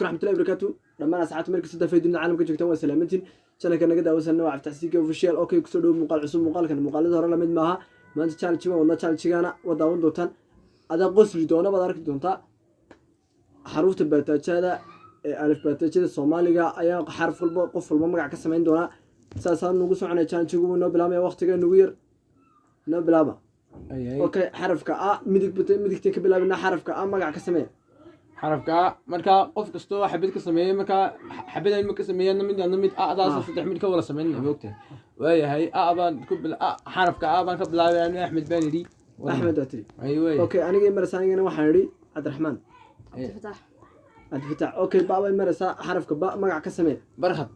ورحمة الله وبركاته لما ساعات مركز سدا فيديو العالم كجوجتان وسلامتين شانك نقد وسنا وعف تحسيك اوفيشال اوكي كسودو مقال عصوب مقال كان مقالده hore lamid maaha maanta challenge ma wada challenge-gana wadaawan doontaan ada qosli doona baad arki doontaa xarufta baataajada ee alif baataajada Soomaaliga ayaa xarf walba qof walba magac ka sameyn doona saasaan nagu soconay challenge-gu noo bilaabay waqtiga nagu yar noo bilaaba okay xarafka a midigta ka bilaabina xarafka a magac ka sameey xarafka marka qof kasto xabad ka sameeyay marka xabadeen ma ka sameeyana mid aadaas saddex mid ka wala sameeyay moogtay waayahay aabaan ku bil xarafka aabaan ka bilaabay Axmed Baniri Axmed Atri aywa okay aniga marsaanigana waxaan yiri Cabdiraxmaan عبد الفتاح اوكي بابا مرسا حرفك با magac ka samee barkhad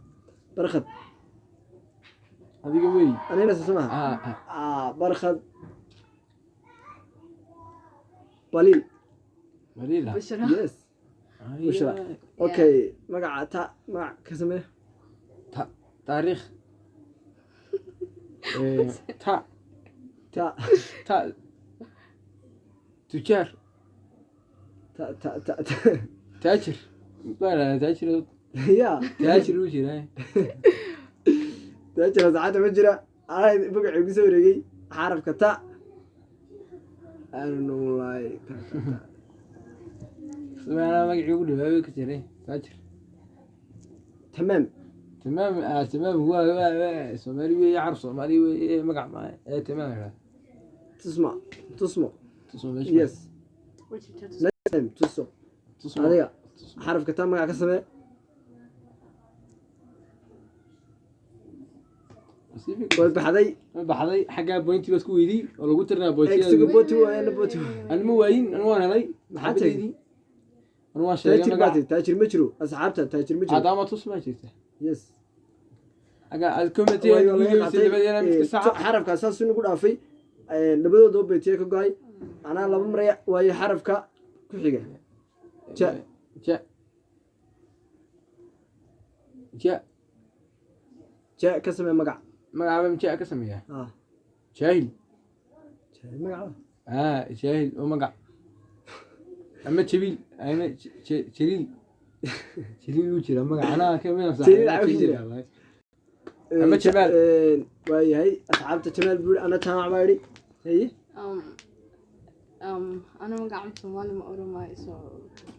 adiga weey anina samaha barkhad balil بشرة yes بشرة اوكي magac ka samee taariikh ta tujar تاجر لا تاجر يا تاجر وش لا تاجر ساعات ما جرى انا بقع ugu soo wareegay xarafka ta أنا والله أنا ما يقول لي كثير تاجر تمام تمام هو سومالي يعرف سومالي مقع معي تمام تسمع يس تسمع هذا حرف كتاب مقع كسمه بحضي حاجة بوينتي بس كويدي ولا قلت لنا بوينتي بوتو أنا مو وين أنا وانا لي حتى دي أنا واش تاجر مجرو أصحابته تاجر مجرو هذا ما تسمع شيء يس أجا الكومنتي حرف كاساس إنه قد أفي نبدو دو بيتيك جاي أنا لما مريء وهي حرف كا كحيجة جاء كسمة مقع مقع جاء كسمة شاهل مقع شاهل ومقع أما شبيل أنا شليل وجرا مقع أنا كمان صح شليل أما شمال وهي هي أصحابته شمال بقول أنا تمام عمري هي أنا ما قاعد سوالي ما أورو ما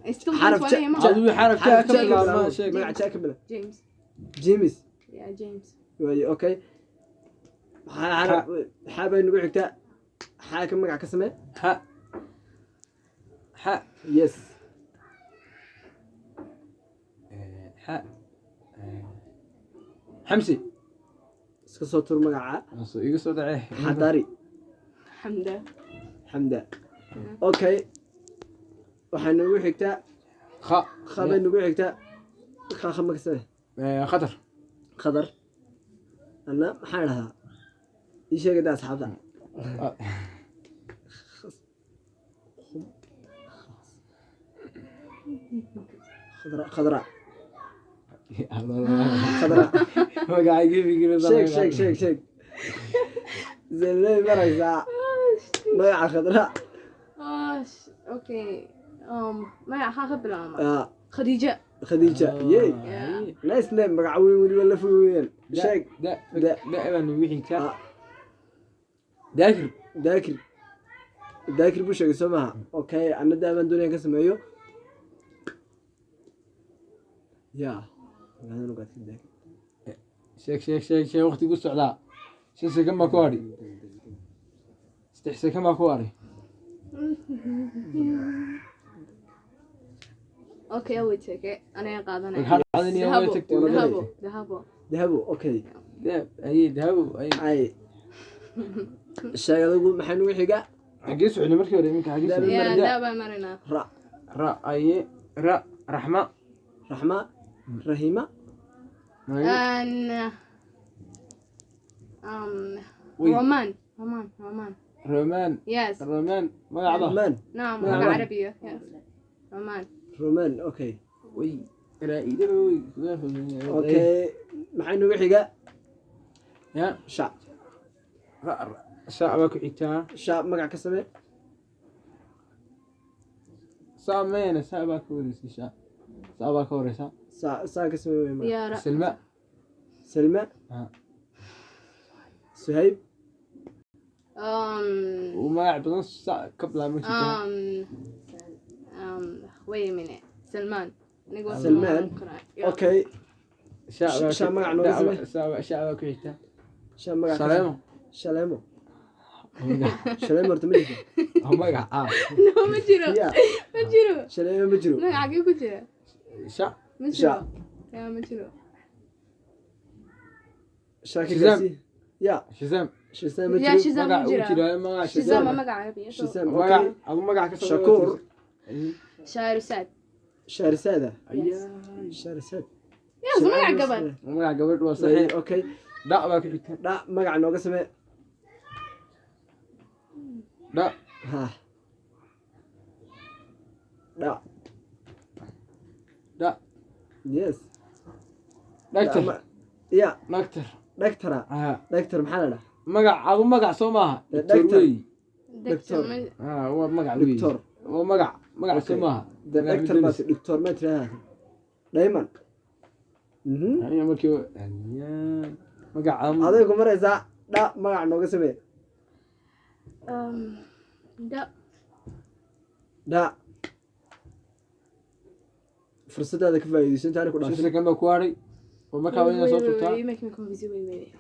يسوي حرف كبله جيمس يا جيمس وهي أوكي حابة نقول حكتا حاكم مقع كسمة ح يس ح حمسي صوتور مقع يقصد عليه حضاري حمدة اوكي waxaan ugu xigtaa khabar ugu xigtaa khabar makasay khadar ana maxaan lahaa ii sheegay asxaabta khadra ما يجيب شيك زين مرة ما يع خضراء اوكي ما يع بلا خديجة ياي نايس نيم مقعوي ولا فوين شيك دائما وحي كان داكر بوشك سماها اوكي انا دائما دنيا كسمعيو يا انا نقعد في داكر شيك وقتي قص على شي كم كواري استحسن كم كواري اوكي اول شيء انا قاعدنا ذهبوا اوكي ذهبوا اي الشيء يقول محن وحقا حقي سعودي مركي ولا منك حقي سعودي لا بمرنا را رحمة رحيمة رومان يس رومان ما يعضه نعم عربية يس رومان اوكي وي اوكي محن وحقا يا شعب شعبك عيتها شعب مقع كسبه سامين شعبك ورث شعب saabaa ka horeysa saa ka samee wey يارا silma salma Ah. suhayb uu magac badan ka bilaabma jirtaa wait a minute سلمان نقول سلمان. okay shacbaa Shaa magac nooga samee. shacbaa ku xigta shan magac Shaleemo. shaleemo shaleemo horta ma jirto oo magac ah no ما جرو ya ما جرو shaleemo ma jiro ما عقيل كجرا shac ما شا. جرو يا ما جرو shaaki Shazam. gaarsi ya shizaam shisam ma يا jiro شزام magac uu جرا jiraa magac شزام shizaam ما عربي shisam magac okay adu magac ka Shakuur. شاعر سعد shaarisaada Yes. shaarisaad يا زمان قبل magac gabadh waa saxiix okay dhac baa ku xigta dha magac nooga samee dhac ha dha dhac yes dhagtar ya dhagtar dhagtara ah dhagtar maxaa la dhaha magac adu magac soo maaha Doctor. doctor wey دكتور waa magac wey Doctor. waa magac soo maaha de dhagtar baad doctor ma tiraahdaa diamond aniga markii magac aday ku maraysaa dha magac nooga samee دا dha fursadaada ka faa'iidayso intaanay ku dhaafin second baa ku haray oo markaa waa inaad soo turtaa you make me confused wait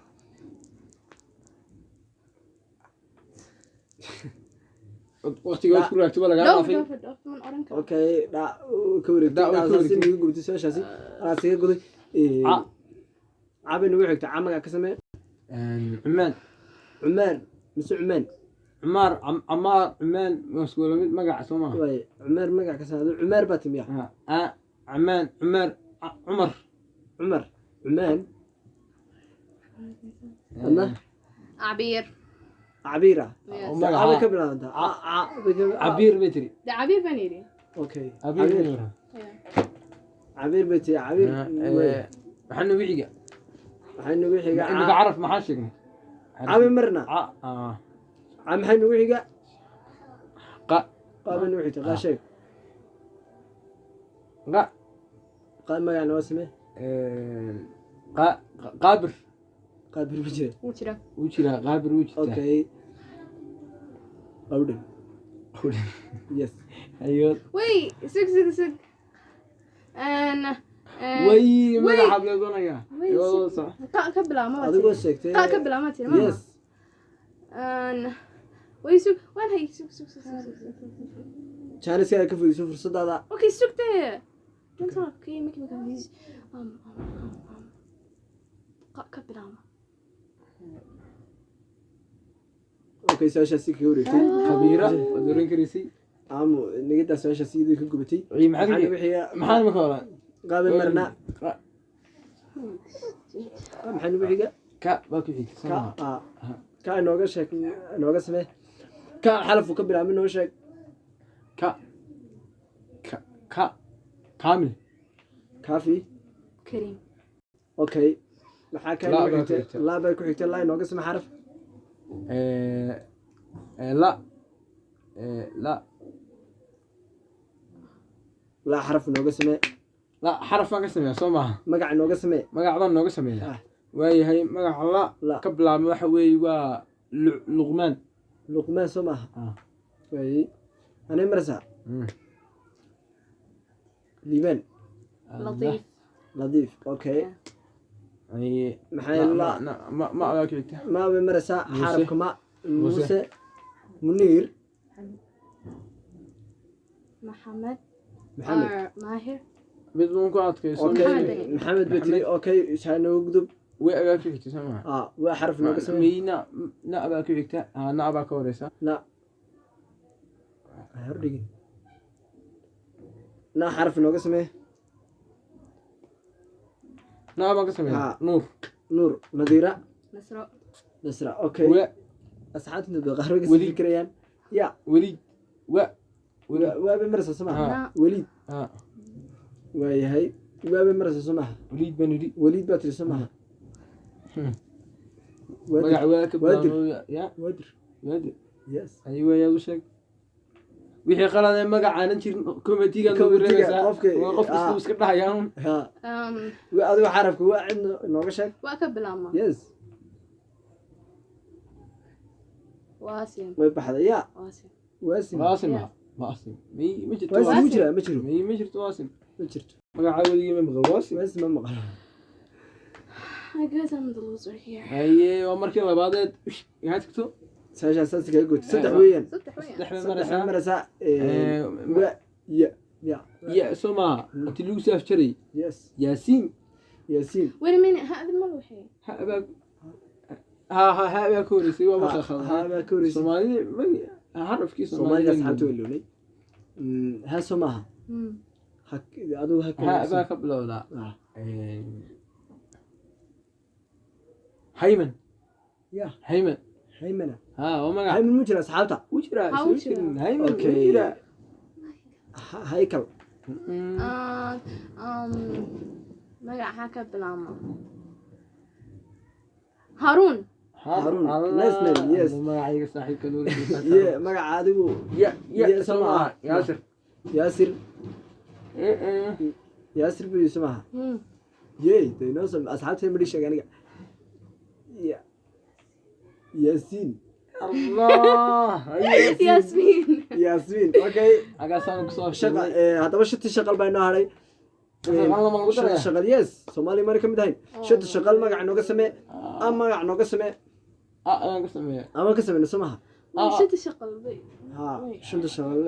waqtiga waad ku raagto ba lagaa dhaafay من أورنكا okay dha ka wareegtay Dha way ka si wareegtay. niga gubtay su-aashaasi anaa siga guday Ca. cabi nagu xigta ca magac ka samee cumaan cumaan mise cumaan cumaar camaar cumaan waa mid magac soo maaha waay cumaar magac ka samee cumaar baa timiya camaan cumaar cumar cumar cumaan adna عبير cabiira Yes. oo magac cabi ka ah. bilaabantaa cabiir bay tiri ده عبير بنيري okay cabiir bay cabiir tiri cabiir bay tihi cabiir maxaa nagu xiga waxay nagu xiga imika caraf maxaa sheegnay cabi marna ca maxay nagu xiga qa qaaba nagu xigta qaa sheeg qa qaa magac noo samee qaabir qaabir ma jira وشرا wuu jiraa qaabir wuu jirtaa okay qawdhan yes ayo وي سك أنا way magaca leedoonaya Way, yoo sax كبلا ما adigoo sheegtay كبلا ما تري ما yes أنا وي سك وين هي سك janiska ka faa'iidayso fursadaada اوكي سك ده انت اوكي ميك ميك confused كبلا ما okay su-aashaasi kaga wareegtay khabiira waad oran karaysay aamu nigadaa su-aashaasi iyadoo ka gubatay ay maxaa maxaa ku nagu xiga maxaa imika hore qaabi marna maxaa nagu xiga ka baa ku xigta soo ka maaha ka inooga sheeg inooga samee ka xalafu ka bilaabay noo sheeg ka kaamil kaafi كريم okay maxaa ka Laa inooga baa ku xigtay xigta. laa bay ku xigtay laa inooga samee xaraf la la laa xaraf inooga samee la xaraf baan ka sameeyaa soo maaha magac inooga samee magac baan nooga sameeyaa Ah. waayahay magaca La. la ka bilaabma waxa weeye waa luqmaan luqmaan soo maaha Ah. waay anay maraysaa liibaan لطيف ladiif okay maxay la ma adaa ku xigta ma bay maraysaa Muuse. xarafka ma Muuse. muuse muniir محمد maxamed ماهر mid baan ku adkayso okay Maxamed. maxamed bay tiri okay saa nooga gudub way agaa ku xigta soo maaha waa xaraf nooga samee miyna na abaa ku xigta na abaa ka horeysa na hordhigin na xaraf nooga samee na abaan ka sameeyaa Ah. nuur nuur nadiira نصر nasra okay wa asxaabta inta qaar way Weli. ka fikirayaan ya weliid wa weliid waabay maraysaa soo maaha لا weliid ah waayahay waabay maraysaa soo maaha weliid baan yidhi weliid baa tiri soo maaha magac waa ka waadir bilaabma ya waadir waadir yes ayi waayaad u sheeg wixii qalad ee magacaanan jirin committee-ga lagu Committee-ga, reebaysaa qofka- qof kasta iska dhahayaan ها adigu xarafka waa cid nooga sheeg waa ka bilaabma yes waasim way baxday ya waasim waasim waasim Yes. waasim ma jirto waasim waasim ma jira ma jiro ma jirto waasim ma jirto magaca weligii ma maqal waasim waasim ma maqal I guess I'm the loser here haye waa markii labaadeed maxaad tagto saashaa saas kaga gootay saddex weeyaan saddex weyn saddex saddex maraysaa maraysaa ma- ya ya ya soo maaha inti lagu saaf jaray yes yaasiin yaasiin wait a minute هذا ما له شيء habaa habaa ka horeysay waa markaa khaldan haa ka horeysa soomaalida xarafkii soomaalida asxaabta way loonay haa soo maaha adigu habaa ka bilowdaa ah hayman ya hayman haymana ها وما hayman mu jira asxaabta وجرا ها وجرا. هاي من Okay. وجرا haykal magaca ka bilaabma هارون هارون. Nice name, yes. ما عايز صاحب كلول ye magaca adigu يا يا يا سماع. سماع ياسر yaasir ايه yaasir buu ismaha ye de noo sam asxaabta ma sheeg aniga ya yaasiin الله ياسمين yaasmiin okay اقاسم كسوف shaqa haddaba shati shaqal baa inoo hadhay والله ما shati قدرت shaqal yes soomaali mari ka mid ahayn shati shaqal magac nooga samee ama magac nooga samee انا قسم يا ama ka sameyna soo maha شت الشقل ذي ha shanta shaqal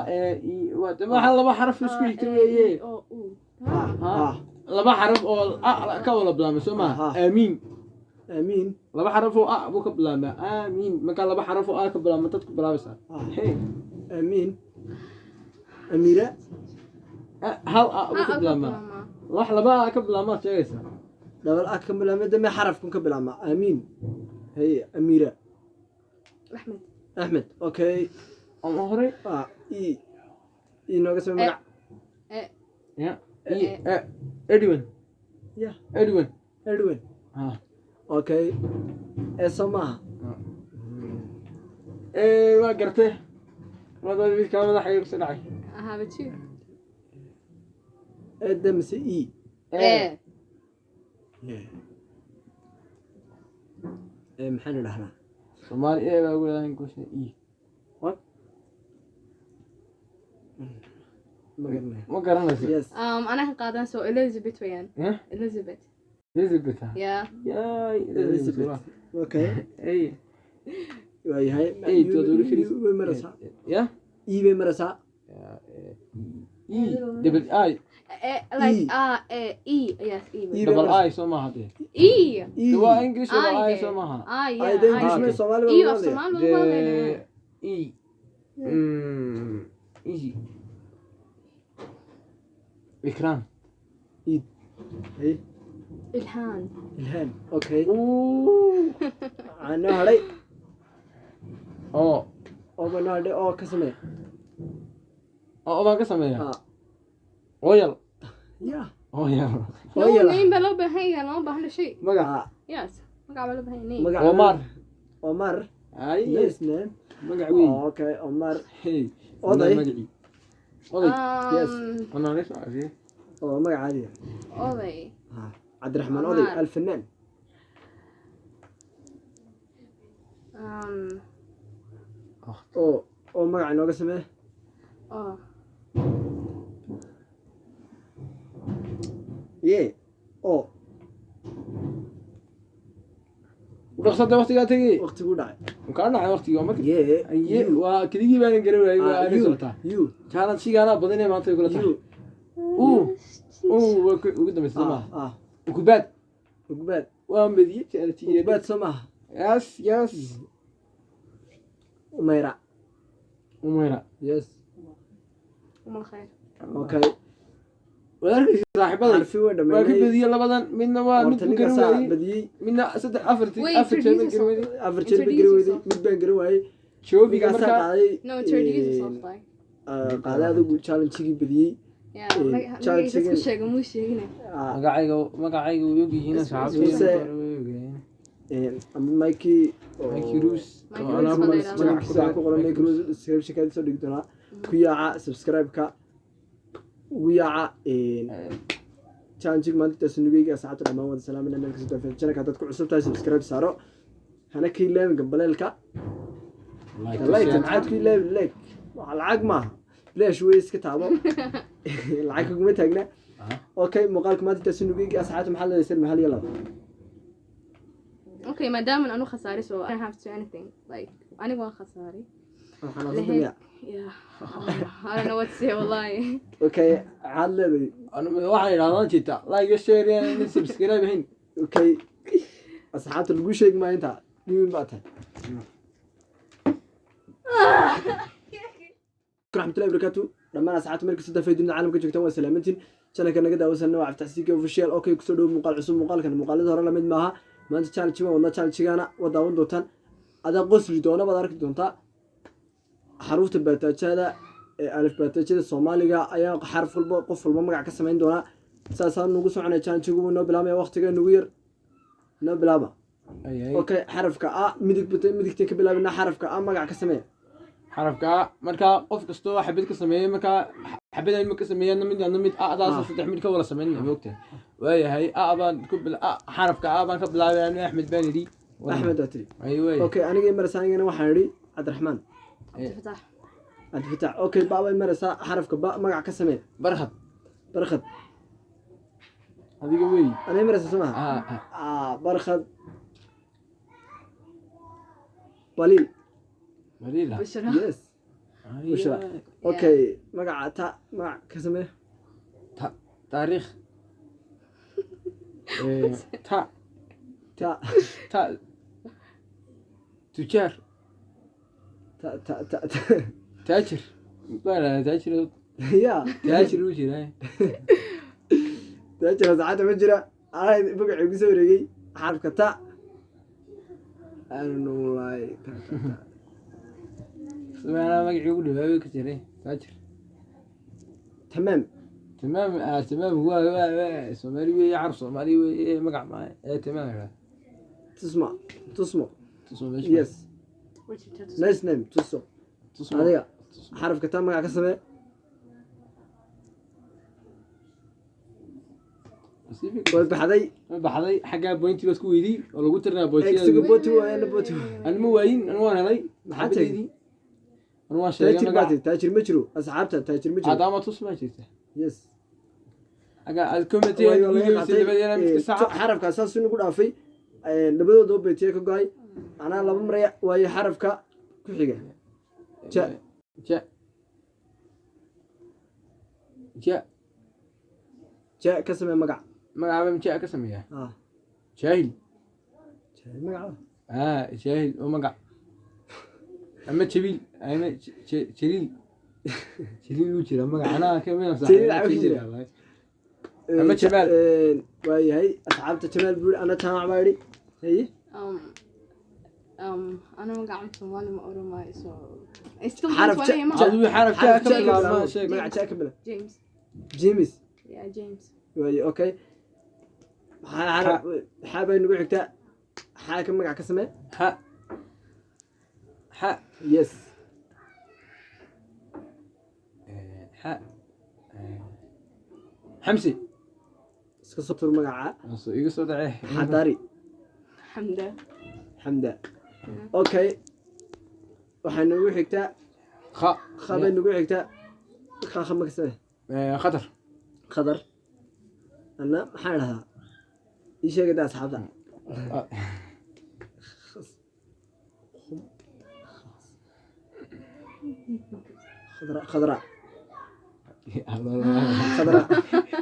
ايه ما حل ما حرف اسكو يكتب ها لما حرف او كولا بلا مسمى امين amiin laba xaraf oo ah buu ka bilaabmaa amiin marka laba xaraf oo ah ka bilaabma dadku bilaabaysaa hey amiin amira hal ah buu ka bilaabmaa wax laba ah ka bilaabmaa sheegaysaa double ah ka bilaabma dame xarafkun ka bilaabma amiin hey amira أحمد axmed okay ama hore i nooga samee magac ya edwin ya edwin edwin ha okay soo maaha waa gartay wadada mid kale madaxa igu soo dhacay هذا شو damise إيه maxaan idhahnaa soomaali ee baa ugu leedahay goosha what ma garanaya ma garanayso yes أنا قاعدة أسوي إليزابيث ويان ها إليزابيث elizabeth يا yaay elizabeth okay ay waayahay ay doodoro kaliis way maraysaa ya ii bay maraysaa double I like E yes E double I soo maaha dee E waa english double I soo maaha I ay de yeah english okay. ma soomaali E baa of loo Somal E easy إكرام id hey إلهام ilhaan okay أوه waxaa noo hadhay أوه oo ba noo hadhay oo ka samee أوه ما قسم يا ha أويل ya أويل لو نيم بلو بهاي لو بهنا شيء مقع يس ما قبل بهاي نيم magac عمر omar أي yes name مقع وين okay omar هي أوضي. مقعي أوضي yes. أنا ليش أعرف oo magac caadi أوضي ah cabdiraxmaan Omar. oday alfanaan oo magac inooga samee ye oo رخصة وقتي قاتي waqtigu dhacay وكان على وقتي يومك ye أيه وكذي بان قريب أنا you سلطة you كانت شيء أنا بدني ما تقول لك you أوه وقدم السماء ah وكبات ugbaad وامبدي كانت ugbaad soo maaha يس يس umayra وميرا yes أم الخير okay وذلك صاحبي عارفين وين ما dhameeyay كبدي لبدن منا ما horta مد ninka saa قروي badiyey منا ست أفرتي Wait, أفرتي من introduce yourself. قروي afar jeer ba gari weyday mid baan gari waayey شوفي ninkaasaa كمركا qaaday No, introduce yourself like qaaday adigu challenge-gii badiyey yeah like Charles like Chicken. شيء مو شيء هنا مقعيقو ويوجي هنا Muuse. صحابي ama Mikey Mikey Roos Mikey oo Roos alaab baa la magac yiraahdaa. ku magaciisa ku qoran Mikey Roos description-ka soo dhigi doonaa ku yaaca subscribe-ka ugu yaaca challenge maanta tasnugayga asxaabta dhammaan wada salaamina meel kasta oo channel-ka dadku cusub tahay subscribe saaro hana ka ilaawin gambaleelka like maxaad ku ilaawin like waa lacag maaha flash way iska taabo lacag kuma taagna okay muuqaalka maanta tasnugayga asxaabta maxaa la yeesay mahal yalla Okay, madam أنا خساري so I don't have to do anything. Like أنا وان خساري. waxaan asdamiya Yeah. I don't know what to say والله. okay عاد leedahay أنا waxaan idhaahdaa jita like share and subscribe hin okay asxaabta lagu sheeg ma inta nimin baa tahay raxmatullahi barakatu dhammaan asxaabta meel kasta fayduuna caalamka joogtaan waa salaamantiin channelka naga daawasanna waa Cabditaxsiinka official okay kusoo dhow muuqaal cusub muuqaalkan muuqaalada hore la mid maaha maanta challenge ma wadna challenge-gaana waa daawan doontaan adaa qosli doona baad arki doontaa xarufta baataajada ee alif baataajada Soomaaliga ayaa xarf walba qof walba magac ka sameyn doona saasaan nagu soconay challenge-gu noo bilaabay waqtiga nagu yar noo bilaaba okay xarafka a midigta ka bilaabina xarafka a magac ka samee xarafka marka qof kasto xabad ka sameeyay marka xabada in ma ka sameeyana mid adaas saddex mid ka wala sameeyna moogta waayahay abaan ku bil xarafka abaan ka bilaabay Axmed baan yiri Axmed atri aywa okay aniga marasaanigana waxaan yiri Cabdiraxmaan فتح. Cabdifatax okay baaba marasa xarafka ba magac ka samee barxad barkhad adiga weey أنا مرسى سماها برخد بليل mariila بشرة. يس بشرة أوكي مقع تا مقع كسمه taariikh ta تا ta tujaar تا تا تا taajir bana taajir يا taajir uu jiraa تأجر ساعات مجرى أنا بقع يقصو رجي حرف كتا أنا والله تا تا تا سمعنا magacii ugu dhawaabay ka jiray taajir تمام تمام تمام هو سومالي وي عرب سومالي وي مقع معي تمام تسمع تسمع تصوم ايش يس نايس نيم تسمع تصوم هذا حرف كتا مقع كسمه والبحذي baxday xagaa bointiga isku weydii oo lagu tirnaa إكسو bointiga بوتو أنا بوتو aan ma waayin aan waan helay maxadeedii aan waan sheegay تاجر باتي magaca تاجر مجرو أصحابته تاجر مجرو adaama tus ma jirta يس xagaa alcommittee sidii mid saxa xarafka asaas inuu ku dhaafay labadooda oo beetiye ka go'ay anaa laba maray waayo xarafka ku xiga ja ja ja ja ka samee magac magaca ma ja ka sameeyaa ah jaahil magac jaahil oo magac ama jabiil ama jaliil jaliil uu jira magac anaa ka mid ah Jaliil aa ku jira. Ama Jamaal. waayahay asxaabta jamaal buuri ana jaamac baa yidhi haye أنا ما قاعد صومالي ما أورو ما so I still حرف don't جا- want adigu xaraf ja ka bilaabma magac sheeg ja ka bila James. james Yeah, James. waaye okay xaa bay nagu xigtaa xaa ka magac ka samee ha ha yes ha xamsi iska soo tur magaca soo iga soo dhacay xadaari حمدة. xamda okay waxaa nagu xigtaa kha khabay nagu xigtaa khama ka samee khatar khadar أنا حالها إيش هيك ده أصحابها خضراء خضراء خضراء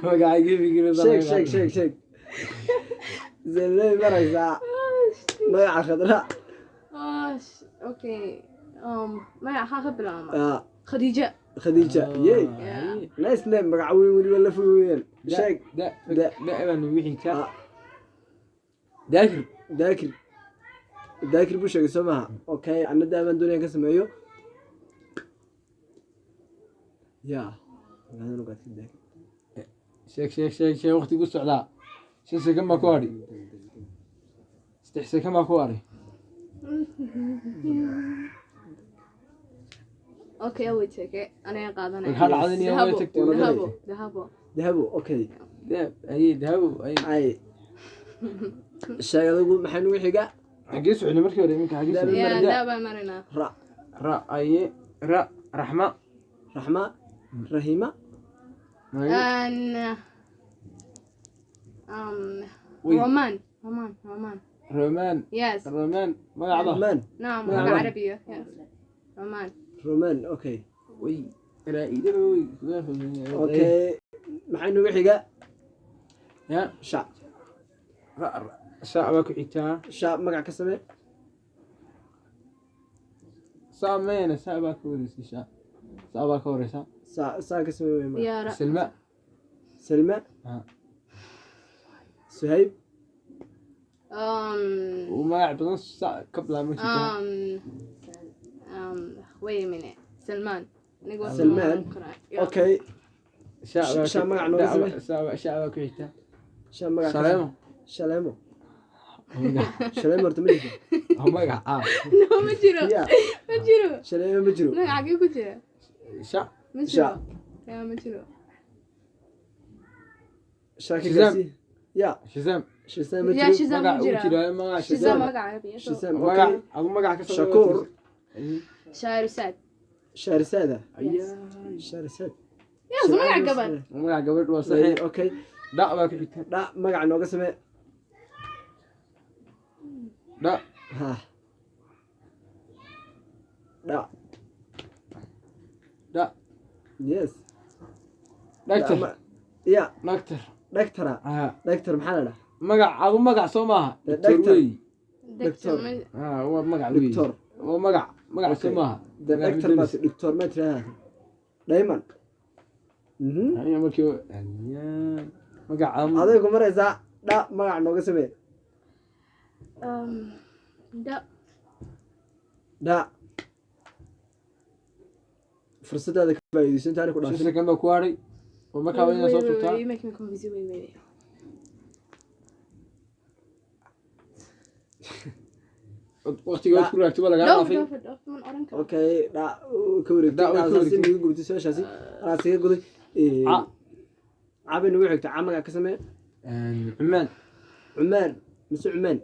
magaca gebiga شيك شيك شيك شيك زي اللي مرة ساعة ما يعرف خضراء Okay. ما أخاف بالعمر. آه خديجة. خديجة يي Yeah. نايس نيم مقعوين ولي ولا فوين شيك da da baan wixii ka آه daakir ذاكر ذاكر بوش اسمها أوكي أنا دائما دنيا كسمه يو يا أنا نقعد في ذاكر sheeg waqti ku socdaa shan second baa ku hadhi استحسن كما كواري اوكي اول تكي انا قادنا هل عادني يوم تكتب dahabo okay دهب اي دهب اي ay sheegadagu maxay nugu xiga حقيس على مركي ولا منك حقيس يا لا بمرنا ra را اي را رحمة raxma rahima ان وي. رومان رومان يس رومان ما يعضه roman نعم نعم. لغة عربية يس رومان roman okay وي رائد وي okay maxay nugu xiga يا sha ساعة كعيتها sha magac ka samee ساعة مين ساعة كوريس ساعة كوريس saa ka samee way يا سلمى selma suhayb وما يعرف نص ساعة قبل ما كنت wait a minute سلمان نقول سلمان. okay شا magac nooga samee ساعة كعيتها sha magac سلام shaleemo shaleemo horta ma jirto هم مقع no ما جرو ya ما جرو shaleemo ma jiro ما عقيل كجرا شا ما شا. جرو يا ما جرو sha ka Shazam. kasi ya شزام shazam ma يا jiro شزام مقع مجرى. وكذا ما شزام مقع عربي shazam مقع okay أبو مقع كسر شكور. شاعر سعد shahrisaada أيوة shahrisaad يا زمان قبل مقع قبل صحيح وصحيح okay لا ما كعيتها dha magac nooga samee لا ha dha لا yes نكتر ya نكتر dhagtara dhagtar maxaa la dhahaa مقع أبو مقع سوماها دكتور. دكتور وي دكتور هو مقع وي doctor هو مقع Okay. سوماها de dhagtar baad doctor ma tiraahdaa diamond هي مركي مقع aday ku maraysaa dha magac nooga samee دا dha fursadaada ka faa'iidayso intaanay ku شو dhaafin سكن كواري ومكع وين صوت بتاع you make me confused wait وقت يقول كل ركتب ولا قاعد في من أورنكا okay dha ka wareegtay Dha, way ka dhaasaasi wareegtay. niga gubtay su-aashaasi anaa siga guday cabi nagu xigta ca magac ka samee عمان cumaan mise cumaan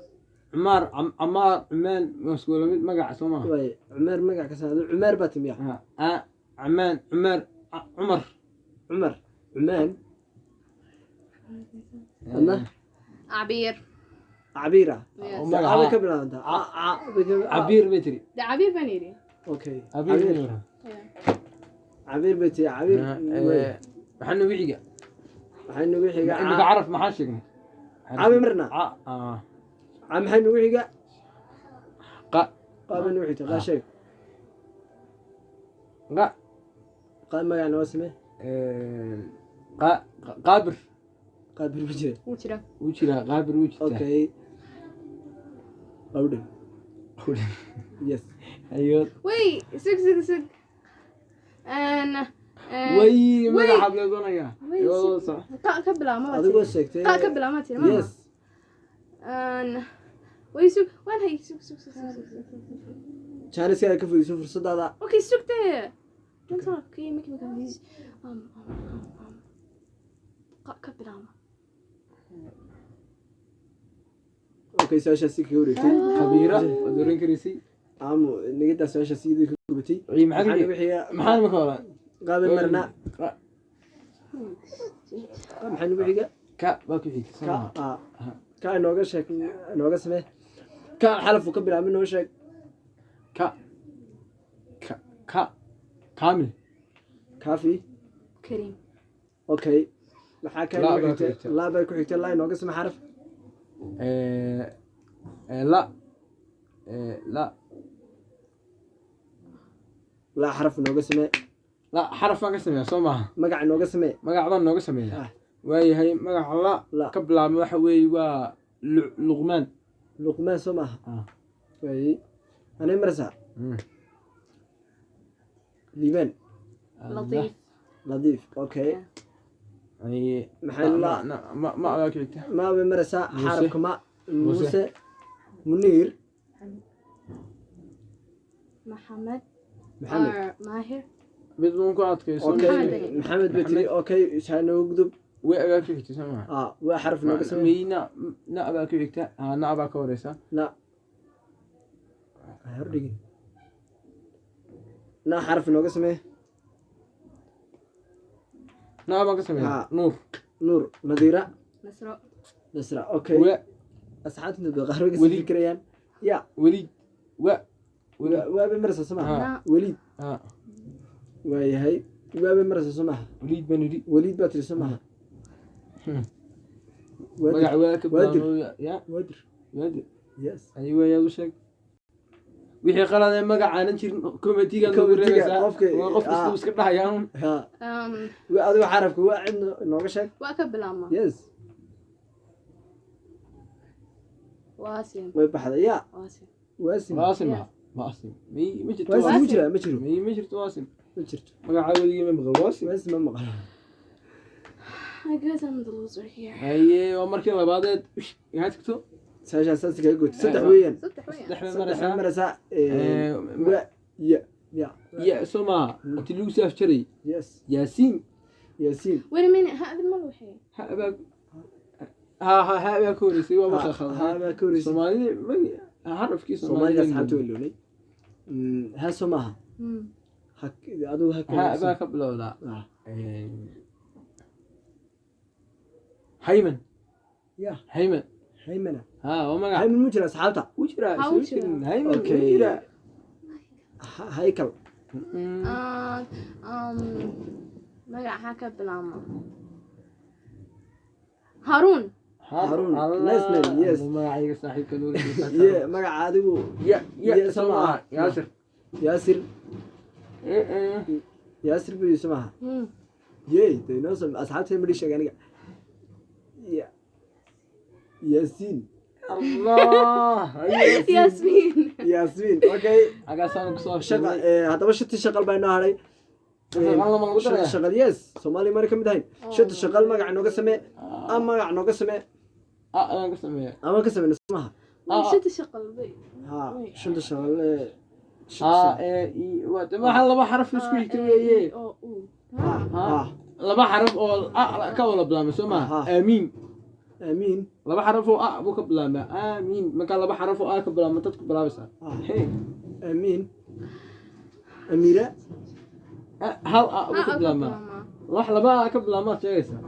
عمار عمان مسؤول مقع سوماها waay cumaar magac ka samee cumaar baa timiya عمان عمر عمر cumar cumaan adna عبير cabiira Yes. cabi ka bilaabantaa عبير بتري ده عبير بنيري okay عبير cabiir bay tihi cabiir حنا ويجا maxay nagu xiga انك عارف ما حاشك cabi marna maxay nagu xiga قا qaaba nagu xigta qaa sheeg قا qaab magac noo samee قابر qaabir ma jira وشرا وجرا قابر وجرا okay qawdhan yes ايوه وي سك أنا وي ما وي. حبل يا وي، ايوه صح كبلا ما adigoo تري sheegtay كبلا ما تري ما yes أنا وي سك وين هي سك jaaniska ka fududeyso fursadaada أوكي سك ده don't talk okay make me confused كبلا ما okay su-aashaasi kaga wareegtay خبيره ودورين كريسي aamu nigadaa su-aashaasi iyadoo ka gubatay اي maxay معلم nagu xiga محل مكولا qaabi marna maxay nagu xiga كا باكو فيك ka inooga sheeg inooga samee ka xalafu ka bilaabin noo sheeg كا كامل kaafi كريم okay maxaa ka Laa inooga baa ku xigtay xigtay. laa bay ku xigtay laa inooga samee xaraf لا لا laa xaraf inooga samee لا حرف ما قسم يا سوما magac inooga samee مقع ضن نو قسم يا آه. واي هي مقع الله لا. قبل ما waxa weey waa luqmaan luqmaan soo maaha ah way anay marsaa liibaan لطيف nadiif okay ay maxay la ma aga kicta ma bay marsaa Muuse. xarafka ma muuse منير محمد محمد ماهر mid baan ku adkayso اوكي محمد بتري اوكي ايش هنكتب weegaa ku xigta samaha وحرف نوقع سمي na baa ku xigta na baa ka horeysa لا هردي نا حرف نوقع سمي na baan ka sameeyaa nuur نور نذيرة نسرة نسرة اوكي we اسعاد انت بغير وليد. فكريان يا weliid we وابي مرسى سماها لا وليد ha وهي هي وابي مرسى سماها weliid baan idhi وليد باتري سماها magac waa ka Waadir. bilaabmaya ya ودر waadir يس ayuu yaa u sheeg wixii qalad ee magac aanan jirin committee-ga lagu Committee-ga, reebaysaa qofka- waa qof kasta iska dhahayaan ها أم وادو حرف واحد نوقع شك وأكبر أما يس واسم ويبحث يا واسم واسم waasim waasim ma jirto واسم Waasim. مجرى مجرى ma jirto waasim مجرى magaca weligii ma maqal waasim واسم ما مقال I guess I'm the loser here haye waa markii labaadeed maxaad tagto ساشا اساسك قلت صدح وين صدق وين saddex صدح marasa مرسا و يا يا ya soma intii lagu saaf jaray يس yaasiin ياسين wait a minute هذا الملوحي ha baa ka horeysay waa markaa khaldan هذا كوري soomaalida harafkii سومالي اصحابته اللوني ها سماها هك ادو هك ha baa ka bilowdaa hayman يا hayman هيمنة ha waa magac هيمن مجرى اصحابته u jira Ha, u jira. hayman u Okay. jira هيكل magac maxaa ka bilaabma haruun هارون. Allah, Nice name, yes. magacayga saaxiibka يا مقع عادو ya Ya, ya sama. sama yaasir ياسر eh ياسر بيو سماها يي دي نوصل اصحابته مدي شغانيga يا ياسين Allah yasmiin ياسمين اوكي agaasaan ku soo شغل sheegay هذا شتي شغل بينو هاري شغل يس سومالي ماري كمid ahayn shati shaqal magac nooga samee ama magac nooga samee aan ka sameeyaa ama ka samee samaha shati shaqal bay ha shanta shaqal waxaa laba xaraf isku xigta weeye oo ha laba xaraf oo ka wada bilaabmay soo maaha aamiin amiin laba xaraf oo buu ka bilaabmaa aamiin markaa laba xaraf oo ka bilaabma dadku bilaabaysaa amiin amira hal buu ka bilaabmaa wax laba ka bilaabmaad sheegaysaa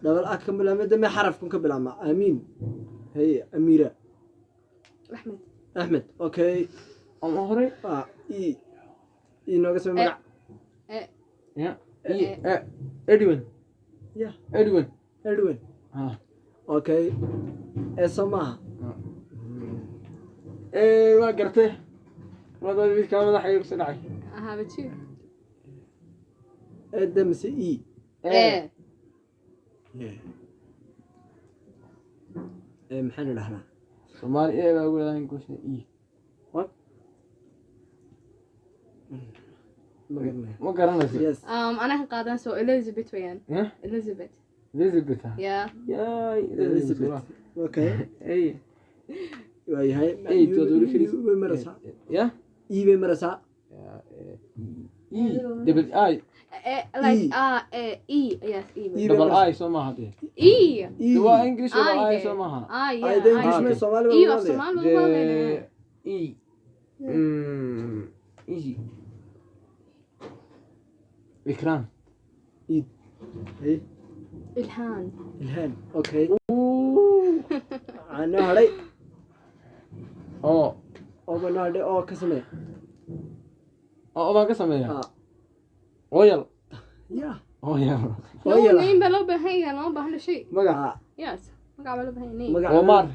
دبل أكم بلا مدة ما حرف كن كبلا مع أمين هي أميرة axmed أحمد أوكي ama hore إي إي ناقص من مقع ya edwin يا edwin أدوين ha أوكي اسمها waa gartay madad midka madaxa igu dhacay habajiir أدمس إي محن رحنا Soomaali baa ugu leedahay goosha ii ma garanayso يس أنا قاعدة سو إليزابيث ويان ها إليزابيث Elizabeth يا yaay إليزابيث أوكي ay وهي هاي ay taduri firis بمرسا ya إي بمرسا e double i like E yes E double i soo maaha dee E إي waa english double I i soo maaha yeah أي ده إنجليش آه. من الصومالي إيه ولا الصومال de والله e easy إكرام إي إي إلهان الهان أوكي عنا هري oo أو بنا هري أو كسمة baan ka sameeyaa آه oyal يا oyal لو يلا نيم بلو بهاي لو بهنا شيء magac يس ما قبل بهاي نيم مقع Omar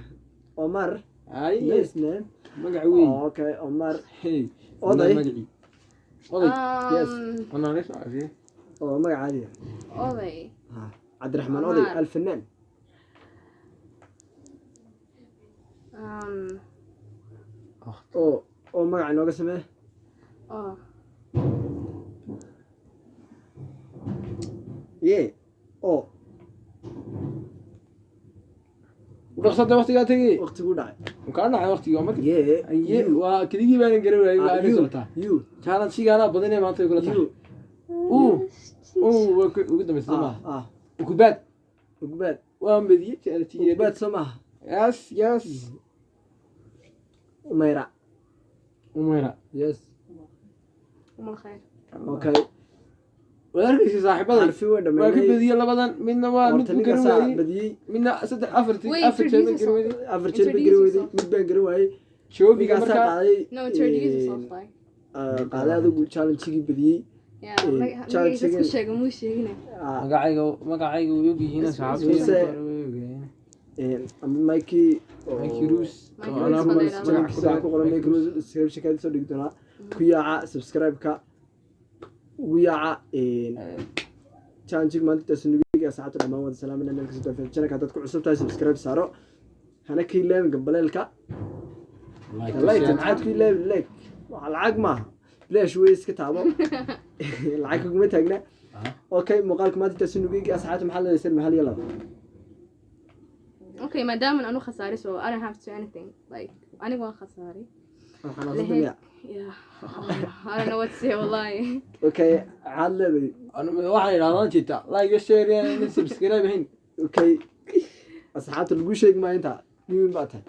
عمر ay يس نعم magac weyn أوكي عمر hey oday magacii oday Yes. أنا ليش أعرف أو مقع عادي أوضي عبد الرحمن عمر. أوضي الفنان أو مقع نوقع سمه يه أو رخصة وقت قاعد تجي وقت يقول داعي وكان وقتي يومك Yeah, أيه you. وكذي بان قريب Ah, وعارف you. صوتها You. كانت شيء أنا بدني ما أنت يقول You. وقدم السماء Ah. وكبات Ugbad. وام بدي تأتي Ugbad soo يس Umayra. وميرا Yes. أم الخير. Okay. وذلك صاحبه Arfi way ما dhameeyay. كان بدي يلا بدن منا ومن Horta ninka saa بكرة badiyay. منا ست أفرتي Wait, أفرت شيء من introduce كروي Afar jeer bay gari weyday. Mid baan gari waayay. شوفي Ninkaas كمركا qaaday. No, introduce yourself like. Qaaday adigu challenge-gii badiyay. Yeah, like challenge dadku again. sheegay muu sheegine. مقاعيق ويوجي هنا صحابي Ama Mikey. Mikey Roos. Mikey أنا Roos أقول بدي لك ألعب. Magaciisa ku qoran Mikey Roos description ka soo dhigi doonaa. Ku yaaca subscribe-ka. Ugu yaaca challenge maanta tasniiga saacada dhamaan wada salaamina meel kasta oo channel-ka dadku cusub tahay subscribe saaro. Hana ka ilaamin gambaleelka. Like maxaad ku ilaamin like. Waxa lacag maaha. Flash way iska taabo. Lacag kuma taagna. Okay muuqaalka maanta tasniiga asxaabta maxaa la yeesay maxaa yala. Okay, maadaama aanu khasaari so I don't have to do anything. Like aniga waan khasaari. Waxaan asoo Yeah. I don't know what to say wallahi. Okay xal leeday. أنا واحد يراضان جيتا لايك شير يعني سبسكرايب هين Okay asxaabta lagu sheeg ma inta. Nimin baad tahay.